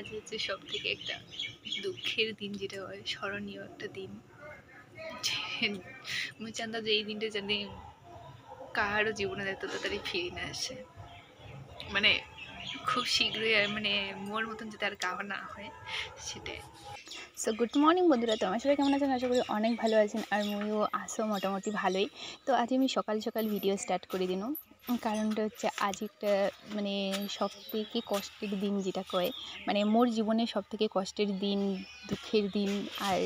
আজ হচ্ছে সব থেকে একটা দুঃখের দিন, যেটা হয় স্মরণীয় একটা দিন। মুই চান্দা যে এই দিনটা জানি কাহারও জীবনে এত তাড়াতাড়ি ফিরে না আসে, মানে খুব শীঘ্রই, মানে মোর মতন যাতে আর কাহার না হয় সেটাই। সো গুড মর্নিং বন্ধুরা, তো আমার সবাই কেমন আছেন? আশা করি অনেক ভালো আছেন, আর মুইও আসো মোটামুটি ভালোই। তো আজ আমি সকাল সকাল ভিডিও স্টার্ট করে দিন। কারণটা হচ্ছে আজ একটা মানে সব থেকে কষ্টের দিন, যেটা কয় মানে মোর জীবনে সব থেকে কষ্টের দিন, দুঃখের দিন, আর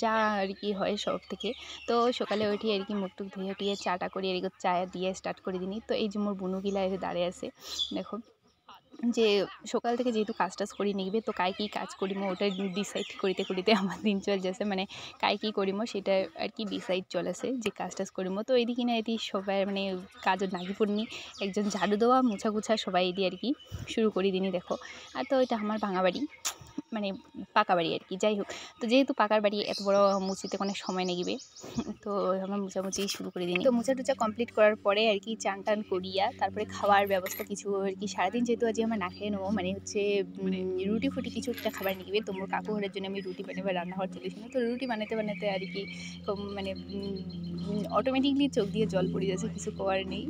যা আর কি হয় সব থেকে। তো সকালে উঠি আর কি মুখ টুক ধুয়ে উঠিয়ে চাটা করি, আর কি চা দিয়ে স্টার্ট করে দিনি। তো এই যে মোর বুনুগিলা এসে দাঁড়িয়ে আছে, দেখো যে সকাল থেকে যেহেতু কাজ টাজ করি নিবে, তো কাই কী কাজ করিমো ওটা ডিসাইড করিতে করিতে আমার দিন চলে যাচ্ছে, মানে কাই কী করিমো সেটা আর কি ডিসাইড চলেছে যে কাজ টাজ করিমো। তো এইদিকে না এটি সবাই মানে কাজও নাগি পড়নি, একজন ঝাড়ু দেওয়া মুছা গুছা সবাই এদি আর কি শুরু করে দিনই, দেখো। আর তো এটা আমার ভাঙা বাড়ি, মানে পাকা বাড়ি আর কি। যাই হোক, তো যেহেতু পাকার বাড়ি এত বড় মুছিতে অনেক সময় নেগিবে, তো আমার মোছামুছি শুরু করে দিই। তো মোছা টুচা কমপ্লিট করার পরে আর কি চান টান করিয়া তারপরে খাওয়ার ব্যবস্থা কিছু আর কি। সারাদিন যেহেতু আজ আমার না খেয়ে নেবো, মানে হচ্ছে রুটি ফুটি কিছু একটা খাবার নিবে, তো মোর কাকু ঘরের জন্য আমি রুটি বানাবার রান্নাঘর চলেছিল। তো রুটি বানাতে বানাতে আর কি মানে অটোমেটিকলি চোখ দিয়ে জল পড়ে যাচ্ছে, কিছু করার নেই।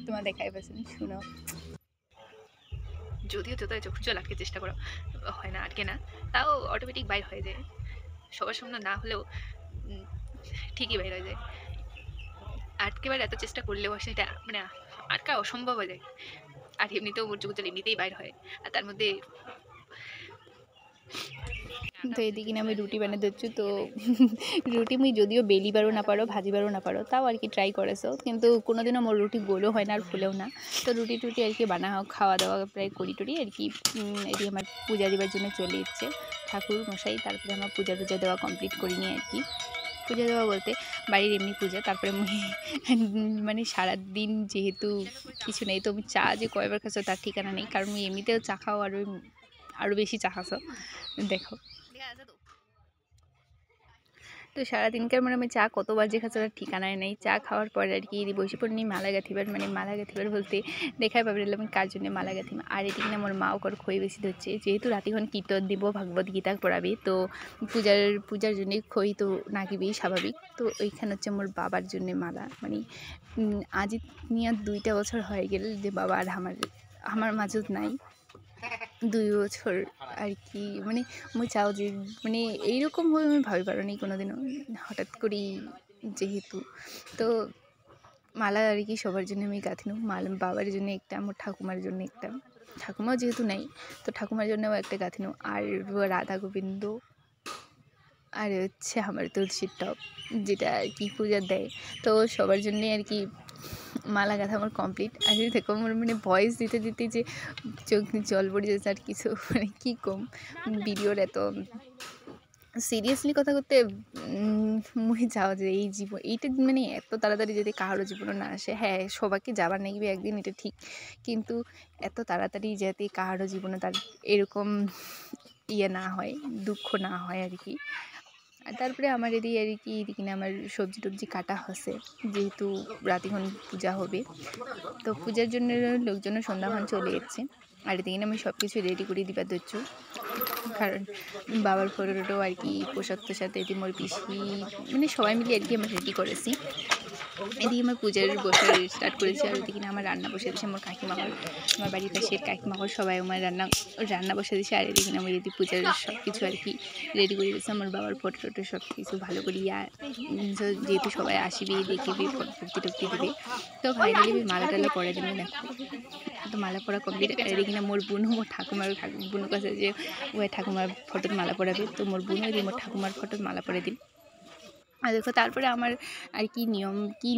তোমার দেখাই পাচ্ছেন, শুনো। যদিও যতই চোখ জল আটকে চেষ্টা করা হয় না, আটকে না, তাও অটোমেটিক বাইর হয়ে যায়। সবার সামনে না হলেও ঠিকই বাইর হয়ে যায়। আটকেবার এত চেষ্টা করলেও সেটা মানে আটকা অসম্ভব হয়ে যায়। আর এমনিতেও ওর চোখ জল এমনিতেই বাইর হয়, আর তার মধ্যে তো এদিকে আমি রুটি বানিয়ে দিচ্ছি। তো রুটি মুই যদিও বেলিবারও না পারো, ভাজিবারও না পারো, তাও আর কি ট্রাই করেছো, কিন্তু কোনোদিনও মোর রুটি গোলও হয় না আর ফুলেও না। তো রুটি টুটি আর কি বানা খাওয়া দাওয়া প্রায় করি টরি আর কি। এটি আমার পূজা দেওয়ার জন্য চলে এসছে ঠাকুর মশাই। তারপরে আমার পূজা টুজা দেওয়া কমপ্লিট করিনি আর কি। পূজা দেওয়া বলতে বাড়ির এমনি পূজা। তারপরে মানে সারাদিন যেহেতু কিছু নেই, তো আমি চা যে কয়বার খাচ্ছ তার ঠিকানা নেই, কারণ আমি এমনিতেও চা খাও আরও বেশি চা খাচ্ছ, দেখো। তো সারাদিনকার মানে আমি চা কতবার যে খাচ্ছি তার ঠিকানায় নেই। চা খাওয়ার পর আর কি বসে পড়ি মালা গাঁথিবার, মানে মালা গাঁথিবার বলতে দেখাই পাবে আমি কার জন্য মালা গাঁথিম। আর এদিকে আমার মা ওকর খই বেশি ধরছে, যেহেতু রাতিক্ষণ কীর্তন দিব, ভাগবত গীতা পড়াবে, তো পূজার জন্য খই তো নাগিবেই স্বাভাবিক। তো ওইখানে হচ্ছে আমার বাবার জন্য মালা, মানে আজই নিয়ে 2টা বছর হয়ে গেল যে বাবা আর আমার মাঝত নাই। 2 বছর আর কি, মানে মুই চাও যে মানে এইরকমভাবে আমি ভাবি পারো নি কোনোদিনও, হঠাৎ করেই যেহেতু। তো মালা আর কি সবার জন্য আমি গাঁথিনু। বাবার জন্য একটা, আমার ঠাকুমার জন্য একটা, ঠাকুমাও যেহেতু নাই তো ঠাকুমার জন্যও একটা গাঁথিনু। আর রাধা গোবিন্দ, আর হচ্ছে আমার তুলসীর টব, যেটা আর কি পূজা দেয়, তো সবার জন্যে আর কি মালা গাঁথা আমার কমপ্লিট। আর যদি দেখো আমার মানে ভয়েস দিতে দিতে যে চোখ জল পড়ে যাচ্ছে, আর কিছু মানে কী কম ভিডিওর এত সিরিয়াসলি কথা করতে মুই যাও যে এই জীবন এইটা মানে এত তাড়াতাড়ি যদি কারোর জীবনে না আসে, হ্যাঁ সবাইকে যাবার নেগিবে একদিন, এটা ঠিক, কিন্তু এত তাড়াতাড়ি যাতে কারোর জীবনে তার এরকম না হয়, দুঃখ না হয় আর কি। আর তারপরে আমার এদিকে আর কি এদিকে আমার সবজি টবজি কাটা হচ্ছে, যেহেতু রাতিক্ষণ পূজা হবে, তো পূজার জন্য লোকজনও সন্ধ্যাক্ষণ চলে এসছে। আর এদিকে আমি সব কিছু রেডি করে দিবার দিচ্ছু, কারণ বাবার ফটোটাও আর কি পোশাক তোশাক এদি মোর পিসি মানে সবাই মিলে আর কি আমরা রেডি করেছি। এদিকে আমার পূজার বসার স্টার্ট করেছি, আর ওদিকে আমার রান্না বসে দিয়েছে আমার কাকিমাঘর, আমার বাড়ির পাশের কাকিমাঘর সবাই আমার রান্না বসে দিয়েছে। আর এদিকে আমার এদিকে পূজার সব কিছু আর কি রেডি করে দিয়েছে, আমার বাবার ফটো টটো সব কিছু ভালো করি। আর যেহেতু সবাই আসিবে দেখিবে, ভক্তি টক্তি দিবে, তো ফাইনালি আমি মালা টালা পরে দিন, দেখো। তো মালা পরা কমপ্লিট। আর এদিকে মোর বোনও মোর ঠাকুমার বোনও কাছে যে ওই ঠাকুমার ফটোর মালা পরাবে, তো মোর বোনও দিয়ে মোর ঠাকুমার ফটোর মালা পরে দিন। আর দেখো তারপরে আমার আর কি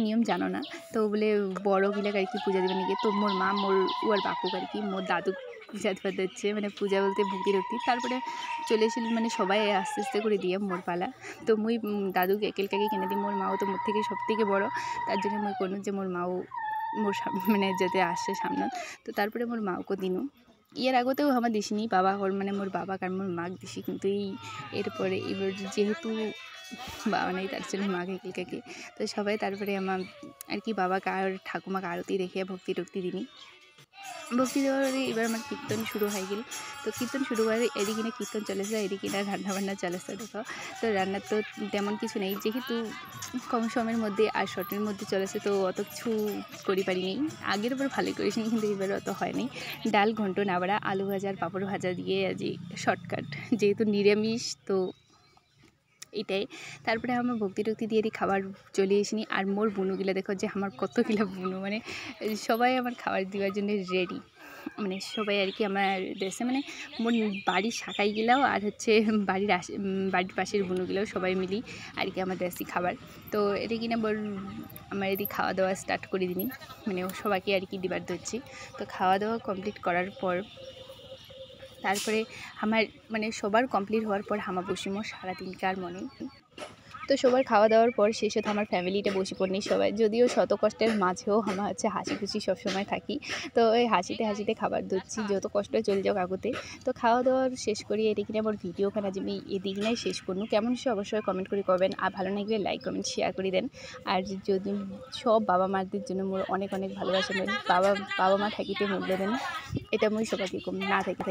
নিয়ম জানো না, তো বলে বড় গিলাক আর কি পূজা দেবে নাকি, তো মোর মা ওর বাপুক আর কি মোর দাদু পূজা দেওয়া দিচ্ছে, মানে পূজা বলতে ভক্তি রক্তি। তারপরে চলে এসে মানে সবাই আস্তে আস্তে করে দিয়ে মোর পালা, তো মুই দাদুকে একেলকাকে কিনে দিই। মোর মাও তো মোর থেকে সব থেকে বড়ো, তার জন্য মুই কোনো যে মোর মাও মোর মানে যাতে আসছে সামনে, তো তারপরে মোর মাওকে দিনু। এর আগতেও আমার দিসিনি, বাবা মানে মোর বাবা আর মোর মাক দিছি, কিন্তু এরপরে এবার যেহেতু বাবা নেই তার জন্য মাকে একেলকাকে, তো সবাই তারপরে আমার আর কি বাবাকে আর ঠাকুমাকে আরতি রেখে ভক্তি টক্তি দিনি। ভক্তি দেওয়ার এবার আমার কীর্তন শুরু হয়ে গেল। তো কীর্তন শুরু করে এদিকে না কীর্তন চলেছে, এদিকে না রান্নাবান্না চলেছে। দেখো তো রান্নার তো তেমন কিছু নেই, যেহেতু কম সময়ের মধ্যে আর শর্টের মধ্যে চলেছে, তো অত কিছু করি পারিনি। আগের বার ভালোই করেছিনি, কিন্তু এবার অত হয়নি। ডাল, ঘন্ট, নাবড়া, আলু ভাজা আর পাঁপড় ভাজা দিয়ে আজই শর্টকাট, যেহেতু নিরামিষ তো এটাই। তারপরে আমার ভক্তি টক্তি দিয়ে খাবার চলে আসিনি। আর মোর বুনুগুলা দেখো যে আমার কতগুলা বুনু, মানে সবাই আমার খাবার দেওয়ার জন্য রেডি। মানে সবাই আর কি আমার দেশে, মানে মোর বাড়ির শাখাই গেলাও আর হচ্ছে বাড়ির পাশের বুনুগুলাও সবাই মিলি আর কি আমার দেশি খাবার। তো এটা কিনা আমার এদিকে খাওয়া দাওয়া স্টার্ট করে দিনি, মানে সবাইকে আর কি দিবার ধরছি। তো খাওয়া দাওয়া কমপ্লিট করার পর তারপরে আমার মানে সবার কমপ্লিট হওয়ার পর আমার বসিমো সারা দিনকার মনে। তো সবার খাওয়া দাওয়ার পর শেষ হতো আমার ফ্যামিলিটা বসে পড়নি সবাই, যদিও শত কষ্টের মাঝেও আমার হচ্ছে হাসি খুশি সবসময় থাকি। তো এই হাসিতে হাসিতে খাবার ধরছি, যত কষ্ট চলে যাও কাকুতে। তো খাওয়া দাওয়ার শেষ করি, এদিকে আমার ভিডিওখানে আজ আমি এদিকে নাই শেষ করবো। কেমন সে অবশ্যই কমেন্ট করে করবেন, আর ভালো লাগলে লাইক কমেন্ট শেয়ার করে দেন। আর যদি সব বাবা মাদের জন্য মোর অনেক অনেক ভালোবাসা, বাবা মা থাকিতে মূল্য দেন, এটা মুই সবাইকে কম না থাকি।